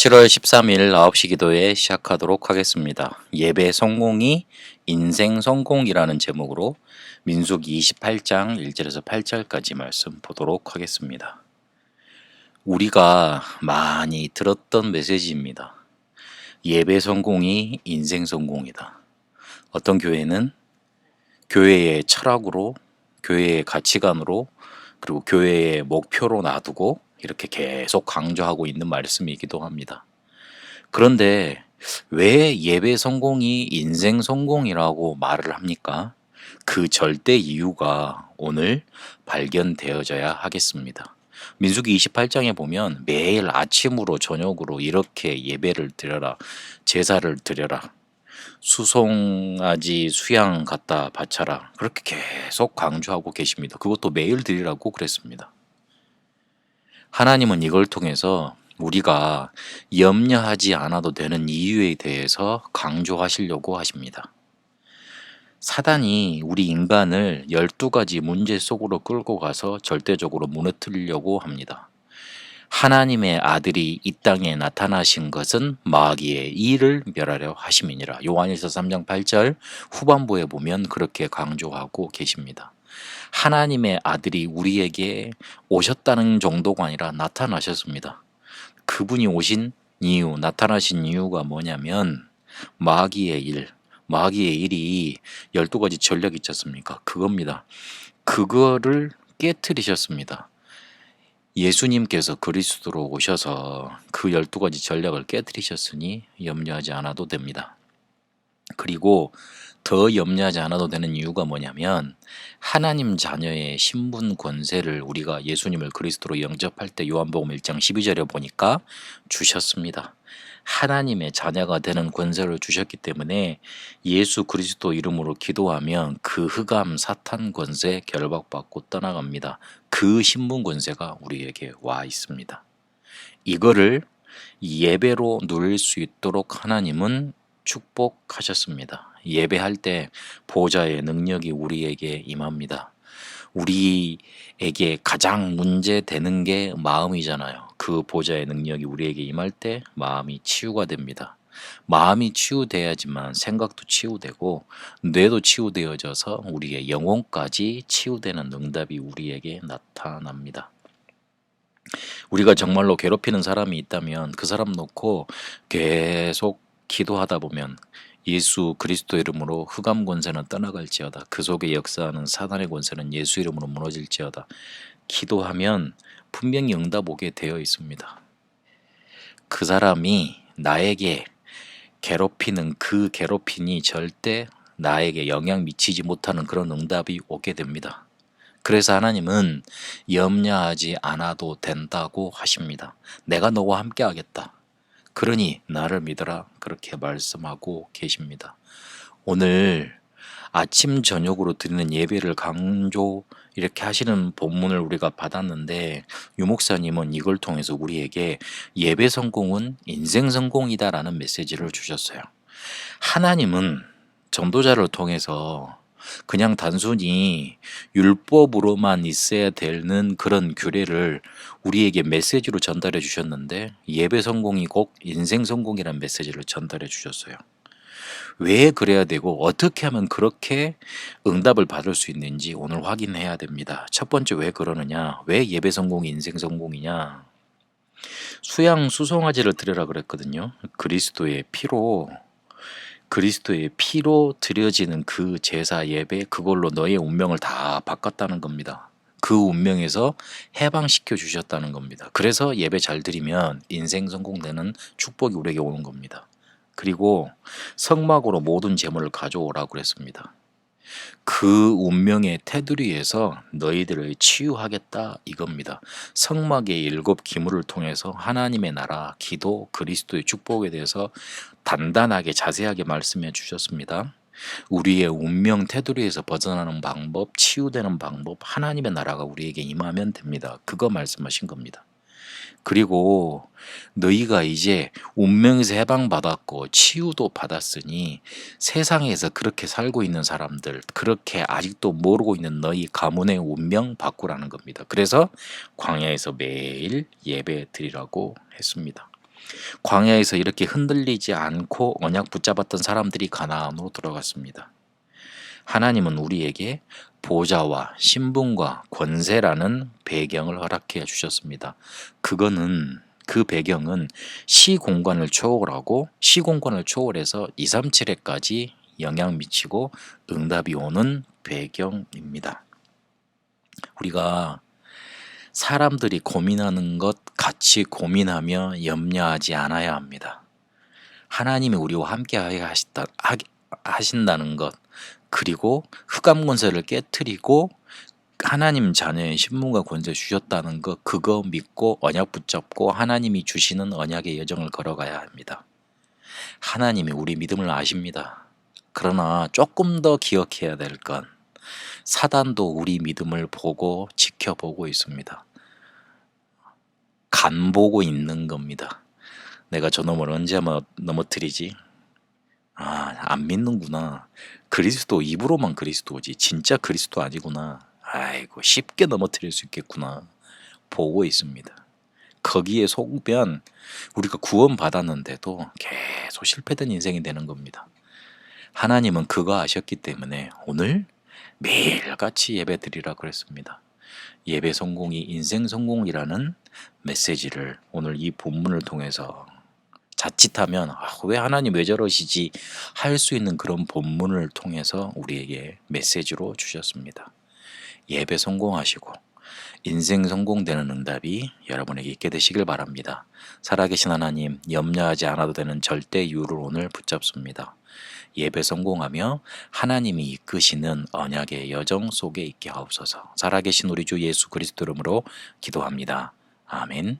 7월 13일 9시 기도회 시작하도록 하겠습니다. 예배 성공이 인생 성공이라는 제목으로 민수기 28장 1절에서 8절까지 말씀 보도록 하겠습니다. 우리가 많이 들었던 메시지입니다. 예배 성공이 인생 성공이다. 어떤 교회는 교회의 철학으로, 교회의 가치관으로, 그리고 교회의 목표로 놔두고 이렇게 계속 강조하고 있는 말씀이기도 합니다. 그런데 왜 예배 성공이 인생 성공이라고 말을 합니까? 그 절대 이유가 오늘 발견되어져야 하겠습니다. 민수기 28장에 보면 매일 아침으로 저녁으로 이렇게 예배를 드려라, 제사를 드려라, 수송아지 수양 갖다 바쳐라, 그렇게 계속 강조하고 계십니다. 그것도 매일 드리라고 그랬습니다. 하나님은 이걸 통해서 우리가 염려하지 않아도 되는 이유에 대해서 강조하시려고 하십니다. 사단이 우리 인간을 12가지 문제 속으로 끌고 가서 절대적으로 무너뜨리려고 합니다. 하나님의 아들이 이 땅에 나타나신 것은 마귀의 일을 멸하려 하심이니라. 요한일서 3장 8절 후반부에 보면 그렇게 강조하고 계십니다. 하나님의 아들이 우리에게 오셨다는 정도가 아니라 나타나셨습니다. 그분이 오신 이유, 나타나신 이유가 뭐냐면 마귀의 일이 12가지 전략이 있지 않습니까? 그겁니다. 그거를 깨트리셨습니다. 예수님께서 그리스도로 오셔서 그 12가지 전략을 깨트리셨으니 염려하지 않아도 됩니다. 그리고 더 염려하지 않아도 되는 이유가 뭐냐면 하나님 자녀의 신분 권세를 우리가 예수님을 그리스도로 영접할 때 요한복음 1장 12절에 보니까 주셨습니다. 하나님의 자녀가 되는 권세를 주셨기 때문에 예수 그리스도 이름으로 기도하면 그 흑암 사탄 권세 결박받고 떠나갑니다. 그 신분 권세가 우리에게 와 있습니다. 이거를 예배로 누릴 수 있도록 하나님은 축복하셨습니다. 예배할 때 보좌의 능력이 우리에게 임합니다. 우리에게 가장 문제되는 게 마음이잖아요. 그 보좌의 능력이 우리에게 임할 때 마음이 치유가 됩니다. 마음이 치유돼야지만 생각도 치유되고 뇌도 치유되어져서 우리의 영혼까지 치유되는 응답이 우리에게 나타납니다. 우리가 정말로 괴롭히는 사람이 있다면 그 사람 놓고 계속 기도하다 보면 예수 그리스도 이름으로 흑암 권세는 떠나갈지어다. 그 속에 역사하는 사단의 권세는 예수 이름으로 무너질지어다. 기도하면 분명히 응답 오게 되어 있습니다. 그 사람이 나에게 괴롭히는 그 괴롭힘이 절대 나에게 영향 미치지 못하는 그런 응답이 오게 됩니다. 그래서 하나님은 염려하지 않아도 된다고 하십니다. 내가 너와 함께 하겠다. 그러니 나를 믿어라. 그렇게 말씀하고 계십니다. 오늘 아침 저녁으로 드리는 예배를 강조 이렇게 하시는 본문을 우리가 받았는데 유 목사님은 이걸 통해서 우리에게 예배 성공은 인생 성공이다라는 메시지를 주셨어요. 하나님은 전도자를 통해서 그냥 단순히 율법으로만 있어야 되는 그런 규례를 우리에게 메시지로 전달해 주셨는데 예배 성공이 꼭 인생 성공이라는 메시지를 전달해 주셨어요. 왜 그래야 되고 어떻게 하면 그렇게 응답을 받을 수 있는지 오늘 확인해야 됩니다. 첫 번째, 왜 그러느냐? 왜 예배 성공이 인생 성공이냐? 수송아지를 드리라 그랬거든요. 그리스도의 피로 드려지는 그 제사 예배, 그걸로 너의 운명을 다 바꿨다는 겁니다. 그 운명에서 해방시켜 주셨다는 겁니다. 그래서 예배 잘 드리면 인생 성공되는 축복이 우리에게 오는 겁니다. 그리고 성막으로 모든 재물을 가져오라고 그랬습니다. 그 운명의 테두리에서 너희들을 치유하겠다 이겁니다. 성막의 7 기물을 통해서 하나님의 나라, 기도, 그리스도의 축복에 대해서 단단하게 자세하게 말씀해 주셨습니다. 우리의 운명 테두리에서 벗어나는 방법, 치유되는 방법, 하나님의 나라가 우리에게 임하면 됩니다. 그거 말씀하신 겁니다. 그리고 너희가 이제 운명에서 해방받았고 치유도 받았으니 세상에서 그렇게 살고 있는 사람들, 그렇게 아직도 모르고 있는 너희 가문의 운명 바꾸라는 겁니다. 그래서 광야에서 매일 예배 드리라고 했습니다. 광야에서 이렇게 흔들리지 않고 언약 붙잡았던 사람들이 가나안으로 들어갔습니다. 하나님은 우리에게 보좌와 신분과 권세라는 배경을 허락해 주셨습니다. 그 배경은 시공간을 초월해서 2, 3, 7회까지 영향 미치고 응답이 오는 배경입니다. 우리가 사람들이 고민하는 것 같이 고민하며 염려하지 않아야 합니다. 하나님이 우리와 함께 하신다는 것, 그리고 흑암 권세를 깨트리고 하나님 자녀의 신분과 권세 주셨다는 것, 그거 믿고 언약 붙잡고 하나님이 주시는 언약의 여정을 걸어가야 합니다. 하나님이 우리 믿음을 아십니다. 그러나 조금 더 기억해야 될 건 사단도 우리 믿음을 보고 지켜보고 있습니다. 간보고 있는 겁니다. 내가 저놈을 언제 넘어뜨리지? 안 믿는구나. 그리스도 입으로만 그리스도지 진짜 그리스도 아니구나. 아이고 쉽게 넘어뜨릴 수 있겠구나. 보고 있습니다. 거기에 속으면 우리가 구원 받았는데도 계속 실패된 인생이 되는 겁니다. 하나님은 그거 아셨기 때문에 오늘 매일같이 예배 드리라 그랬습니다. 예배 성공이 인생 성공이라는 메시지를 오늘 이 본문을 통해서 자칫하면 왜 하나님 왜 저러시지 할 수 있는 그런 본문을 통해서 우리에게 메시지로 주셨습니다. 예배 성공하시고 인생 성공되는 응답이 여러분에게 있게 되시길 바랍니다. 살아계신 하나님, 염려하지 않아도 되는 절대 이유를 오늘 붙잡습니다. 예배 성공하며 하나님이 이끄시는 언약의 여정 속에 있게 하옵소서. 살아계신 우리 주 예수 그리스도 이름으로 기도합니다. 아멘.